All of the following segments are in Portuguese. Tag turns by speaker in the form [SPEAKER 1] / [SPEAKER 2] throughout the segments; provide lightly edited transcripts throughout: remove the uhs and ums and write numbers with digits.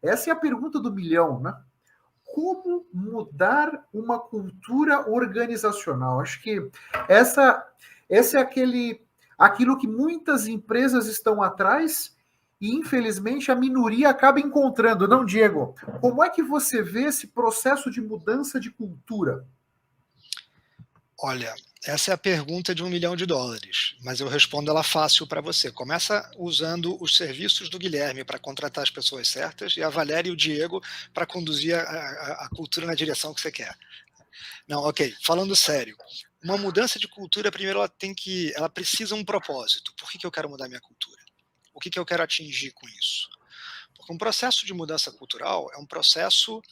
[SPEAKER 1] Essa é a pergunta do milhão, né? Como mudar uma cultura organizacional? Acho que essa é aquilo que muitas empresas estão atrás e, infelizmente, a minoria acaba encontrando. Não, Diego? Como é que você vê esse processo de mudança de cultura?
[SPEAKER 2] Olha, essa é a pergunta de $1 milhão, mas eu respondo ela fácil para você. Começa usando os serviços do Guilherme para contratar as pessoas certas e a Valéria e o Diego para conduzir a cultura na direção que você quer. Não, ok. Falando sério, uma mudança de cultura, primeiro ela precisa um propósito. Por que eu quero mudar minha cultura? O que eu quero atingir com isso? Porque um processo de mudança cultural é um processo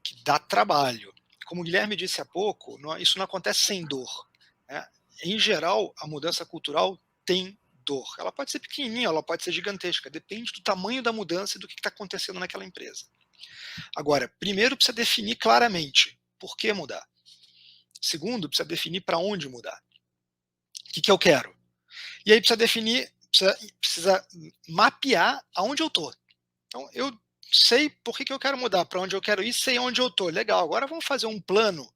[SPEAKER 2] que dá trabalho. Como o Guilherme disse há pouco, isso não acontece sem dor, né? Em geral, a mudança cultural tem dor. Ela pode ser pequenininha, ela pode ser gigantesca, depende do tamanho da mudança e do que está acontecendo naquela empresa. Agora, primeiro precisa definir claramente por que mudar. Segundo, precisa definir para onde mudar. O que eu quero? E aí precisa mapear aonde eu estou. Então, eu sei por que eu quero mudar, para onde eu quero ir, sei onde eu estou. Legal, agora vamos fazer um plano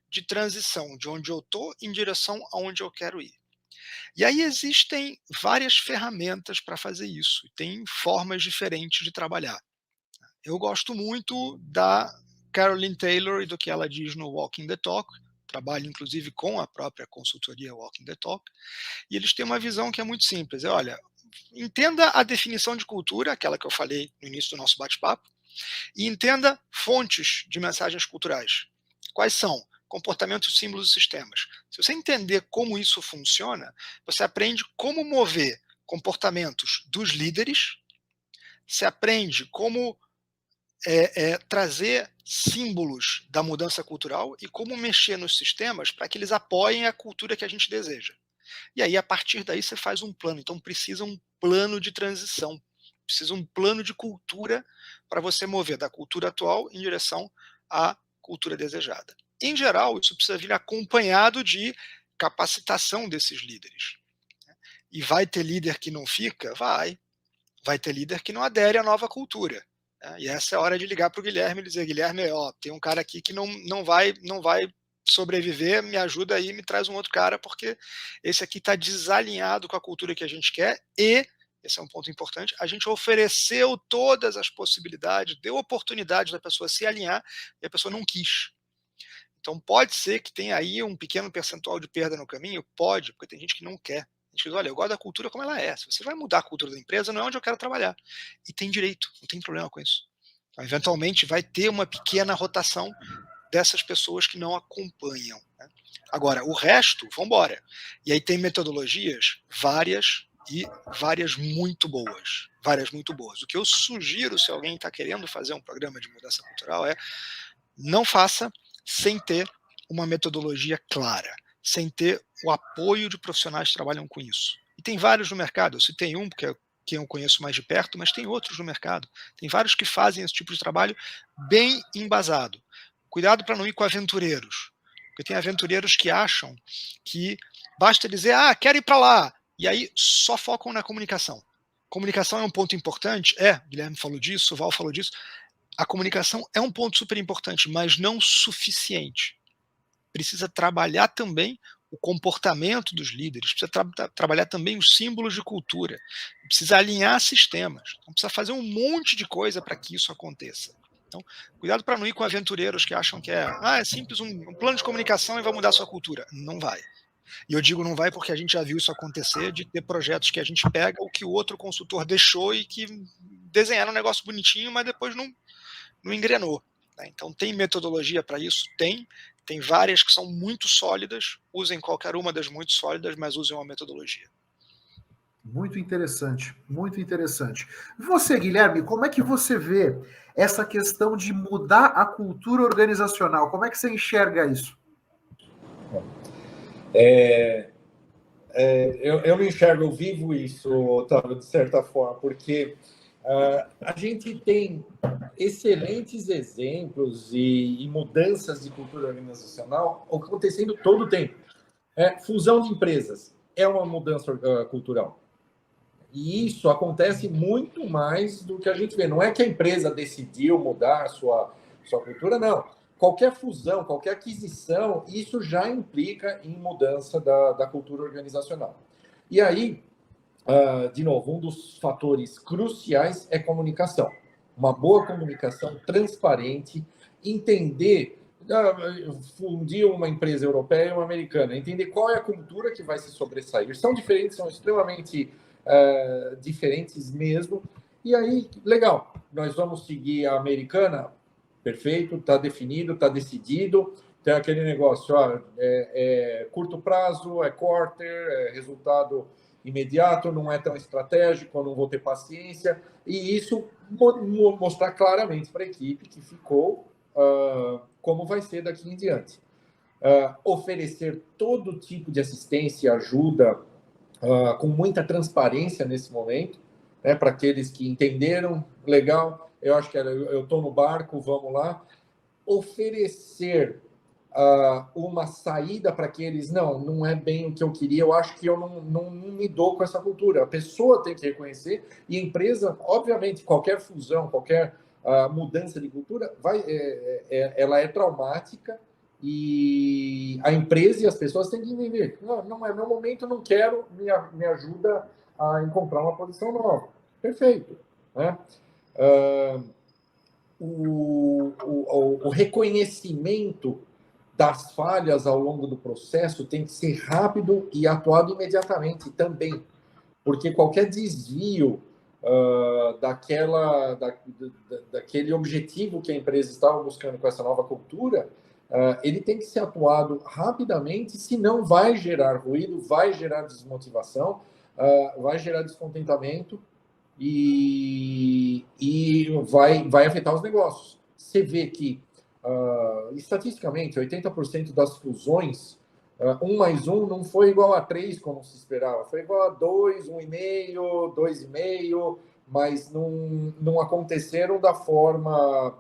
[SPEAKER 2] de transição de onde eu estou em direção aonde eu quero ir. E aí existem várias ferramentas para fazer isso, tem formas diferentes de trabalhar. Eu gosto muito da Caroline Taylor e do que ela diz no Walking the Talk, trabalho inclusive com a própria consultoria Walking the Talk, e eles têm uma visão que é muito simples, olha, entenda a definição de cultura, aquela que eu falei no início do nosso bate-papo, e entenda fontes de mensagens culturais. Quais são? Comportamentos, símbolos e sistemas. Se você entender como isso funciona, você aprende como mover comportamentos dos líderes, você aprende como trazer símbolos da mudança cultural e como mexer nos sistemas para que eles apoiem a cultura que a gente deseja. E aí, a partir daí, você faz um plano. Então, precisa um plano de transição. Precisa um plano de cultura para você mover da cultura atual em direção à cultura desejada. Em geral, isso precisa vir acompanhado de capacitação desses líderes. E vai ter líder que não fica? Vai. Vai ter líder que não adere à nova cultura. E essa é a hora de ligar para o Guilherme e dizer, Guilherme, tem um cara aqui que não vai sobreviver, me ajuda aí, me traz um outro cara, porque esse aqui está desalinhado com a cultura que a gente quer e, esse é um ponto importante, a gente ofereceu todas as possibilidades, deu oportunidade da pessoa se alinhar e a pessoa não quis. Então pode ser que tenha aí um pequeno percentual de perda no caminho? Pode, porque tem gente que não quer. A gente diz, olha, eu gosto da cultura como ela é. Se você vai mudar a cultura da empresa, não é onde eu quero trabalhar. E tem direito, não tem problema com isso. Então, eventualmente vai ter uma pequena rotação dessas pessoas que não acompanham. Né? Agora, o resto, vamos embora. E aí tem metodologias várias e várias muito boas. Várias muito boas. O que eu sugiro, se alguém está querendo fazer um programa de mudança cultural, é não faça sem ter uma metodologia clara, sem ter o apoio de profissionais que trabalham com isso. E tem vários no mercado, eu citei um, porque é quem eu conheço mais de perto, mas tem outros no mercado. Tem vários que fazem esse tipo de trabalho bem embasado. Cuidado para não ir com aventureiros, porque tem aventureiros que acham que basta dizer, quero ir para lá, e aí só focam na comunicação. Comunicação é um ponto importante? Guilherme falou disso, o Val falou disso. A comunicação é um ponto super importante, mas não suficiente. Precisa trabalhar também o comportamento dos líderes, precisa trabalhar também os símbolos de cultura, precisa alinhar sistemas, então precisa fazer um monte de coisa para que isso aconteça. Então, cuidado para não ir com aventureiros que acham que é simples um plano de comunicação e vai mudar a sua cultura. Não vai. E eu digo não vai porque a gente já viu isso acontecer, de ter projetos que a gente pega o que o outro consultor deixou e que desenharam um negócio bonitinho, mas depois não engrenou. Né? Então tem metodologia para isso? Tem várias que são muito sólidas, usem qualquer uma das muito sólidas, mas usem uma metodologia.
[SPEAKER 1] Muito interessante, muito interessante. Você, Guilherme, como é que você vê essa questão de mudar a cultura organizacional? Como é que você enxerga isso?
[SPEAKER 3] Eu não enxergo, eu vivo isso, Otávio, de certa forma, porque a gente tem excelentes exemplos e mudanças de cultura organizacional acontecendo todo o tempo. Fusão de empresas é uma mudança cultural. E isso acontece muito mais do que a gente vê. Não é que a empresa decidiu mudar sua cultura, não. Qualquer fusão, qualquer aquisição, isso já implica em mudança da cultura organizacional. E aí, de novo, um dos fatores cruciais é comunicação. Uma boa comunicação transparente, entender, fundir uma empresa europeia e uma americana, entender qual é a cultura que vai se sobressair. São diferentes, são extremamente diferentes mesmo. E aí, legal, nós vamos seguir a americana, perfeito, está definido, está decidido. Tem aquele negócio, curto prazo, é quarter, é resultado imediato, não é tão estratégico, eu não vou ter paciência. E isso mostrar claramente para a equipe que ficou como vai ser daqui em diante. Oferecer todo tipo de assistência e ajuda com muita transparência nesse momento, né, para aqueles que entenderam, legal, eu acho que eu estou no barco, vamos lá. Oferecer uma saída para aqueles, não é bem o que eu queria, eu acho que eu não me dou com essa cultura. A pessoa tem que reconhecer, e a empresa, obviamente, qualquer fusão, qualquer mudança de cultura, ela é traumática, e a empresa e as pessoas têm que entender, não é meu momento, não quero, me ajuda a encontrar uma posição nova. Perfeito. Né? O reconhecimento das falhas ao longo do processo tem que ser rápido e atuado imediatamente também, porque qualquer desvio daquele objetivo que a empresa estava buscando com essa nova cultura, ele tem que ser atuado rapidamente, senão vai gerar ruído, vai gerar desmotivação, vai gerar descontentamento e vai afetar os negócios. Você vê que, estatisticamente, 80% das fusões, 1 mais 1 não foi igual a 3, como se esperava, foi igual a 2, 1,5, 2,5, mas não aconteceram da forma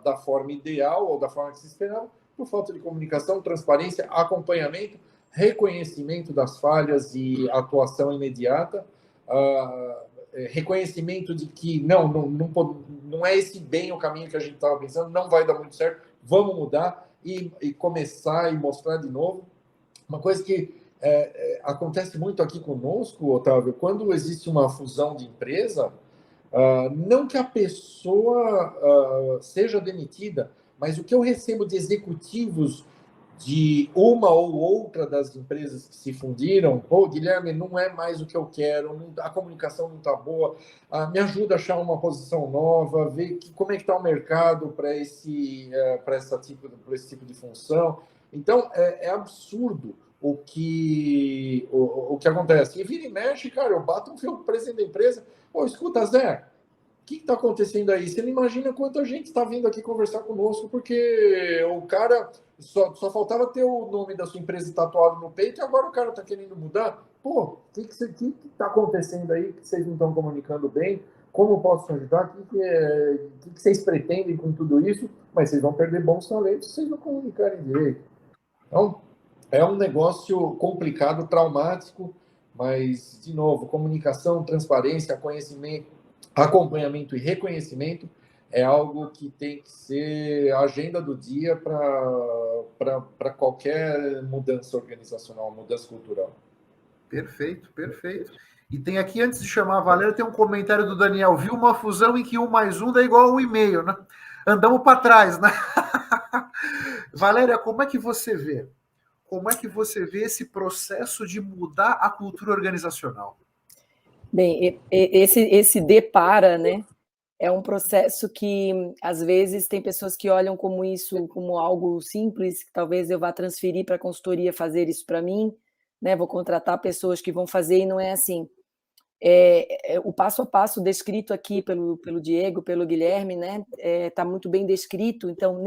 [SPEAKER 3] ideal ou da forma que se esperava, por falta de comunicação, transparência, acompanhamento, reconhecimento das falhas e atuação imediata, reconhecimento de que não é esse bem o caminho que a gente estava pensando, não vai dar muito certo, vamos mudar e começar e mostrar de novo. Uma coisa que acontece muito aqui conosco, Otávio, quando existe uma fusão de empresa, não que a pessoa seja demitida, mas o que eu recebo de executivos de uma ou outra das empresas que se fundiram, Guilherme, não é mais o que eu quero, a comunicação não está boa, me ajuda a achar uma posição nova, ver como é que está o mercado para esse tipo de função. Então, é absurdo o que acontece. E vira e mexe, cara, eu bato um fio com o presidente da empresa, escuta, Zé, o que está acontecendo aí? Você não imagina quanta gente está vindo aqui conversar conosco, porque o cara só faltava ter o nome da sua empresa tatuado no peito e agora o cara está querendo mudar. Pô, o que está acontecendo aí que vocês não estão comunicando bem? Como eu posso te ajudar? O que vocês pretendem com tudo isso? Mas vocês vão perder bons talentos se vocês não comunicarem direito. Então, é um negócio complicado, traumático, mas, de novo, comunicação, transparência, conhecimento, acompanhamento e reconhecimento é algo que tem que ser a agenda do dia para qualquer mudança organizacional, mudança cultural.
[SPEAKER 1] Perfeito, perfeito. E tem aqui, antes de chamar a Valéria, tem um comentário do Daniel. Viu uma fusão em que 1 mais 1 dá igual a 1,5, né? Andamos para trás, né? Valéria, como é que você vê? Como é que você vê esse processo de mudar a cultura organizacional?
[SPEAKER 4] Bem, esse depara, né, é um processo que, às vezes, tem pessoas que olham como isso, como algo simples, que talvez eu vá transferir para a consultoria fazer isso para mim, né, vou contratar pessoas que vão fazer, e não é assim. O passo a passo descrito aqui pelo Diego, pelo Guilherme, né, tá muito bem descrito. Então,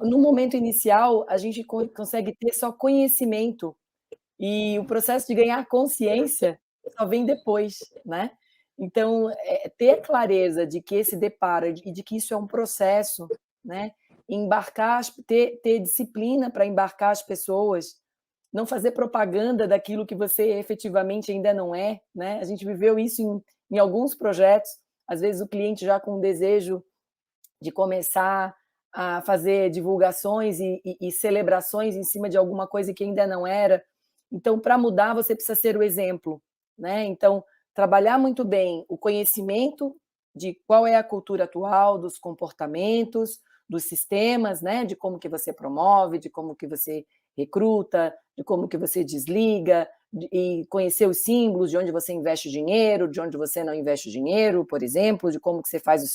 [SPEAKER 4] no momento inicial, a gente consegue ter só conhecimento, e o processo de ganhar consciência só vem depois, né? Então, ter clareza de que esse deparo e de que isso é um processo, né? Ter disciplina para embarcar as pessoas não fazer propaganda daquilo que você efetivamente ainda não é, né? A gente viveu isso em alguns projetos, às vezes o cliente já com o desejo de começar a fazer divulgações e celebrações em cima de alguma coisa que ainda não era. Então, para mudar, você precisa ser o exemplo, né? Então, trabalhar muito bem o conhecimento de qual é a cultura atual, dos comportamentos, dos sistemas, né? De como que você promove, de como que você recruta, de como que você desliga, e conhecer os símbolos de onde você investe dinheiro, de onde você não investe dinheiro, por exemplo, de como que você faz o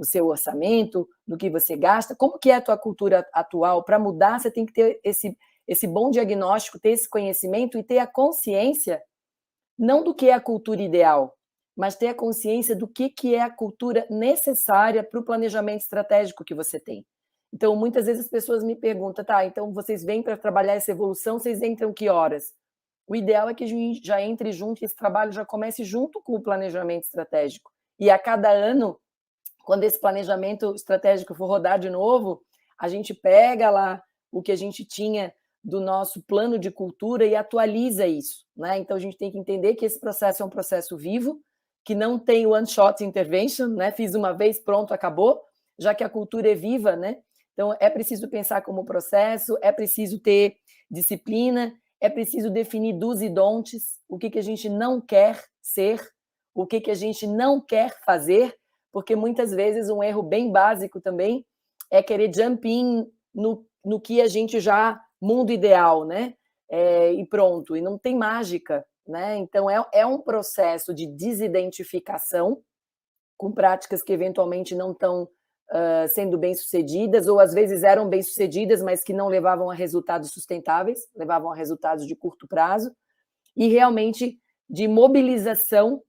[SPEAKER 4] seu orçamento, do que você gasta, como que é a tua cultura atual. Para mudar, você tem que ter esse bom diagnóstico, ter esse conhecimento e ter a consciência, não do que é a cultura ideal, mas ter a consciência do que é a cultura necessária para o planejamento estratégico que você tem. Então, muitas vezes as pessoas me perguntam, tá, então vocês vêm para trabalhar essa evolução, vocês entram que horas? O ideal é que a gente já entre junto e esse trabalho já comece junto com o planejamento estratégico. E a cada ano, quando esse planejamento estratégico for rodar de novo, a gente pega lá o que a gente tinha do nosso plano de cultura e atualiza isso, né? Então, a gente tem que entender que esse processo é um processo vivo, que não tem one-shot intervention, né? Fiz uma vez, pronto, acabou, já que a cultura é viva, né? Então, é preciso pensar como processo, é preciso ter disciplina, é preciso definir do's e don'ts, o que a gente não quer ser, o que a gente não quer fazer, porque muitas vezes um erro bem básico também é querer jump in no que a gente já, mundo ideal, né? E pronto, e não tem mágica, né? Então, é um processo de desidentificação com práticas que eventualmente não estão sendo bem-sucedidas, ou às vezes eram bem-sucedidas, mas que não levavam a resultados sustentáveis, levavam a resultados de curto prazo, e realmente de mobilização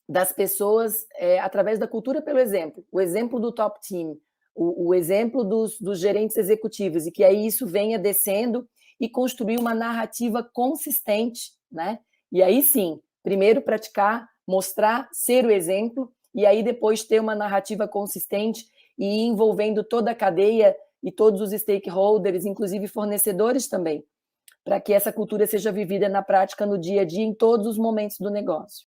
[SPEAKER 4] das pessoas através da cultura pelo exemplo. O exemplo do top team, o exemplo dos gerentes executivos, e que aí isso venha descendo e construir uma narrativa consistente, né? E aí sim, primeiro praticar, mostrar, ser o exemplo, e aí depois ter uma narrativa consistente e envolvendo toda a cadeia e todos os stakeholders, inclusive fornecedores também, para que essa cultura seja vivida na prática, no dia a dia, em todos os momentos do negócio.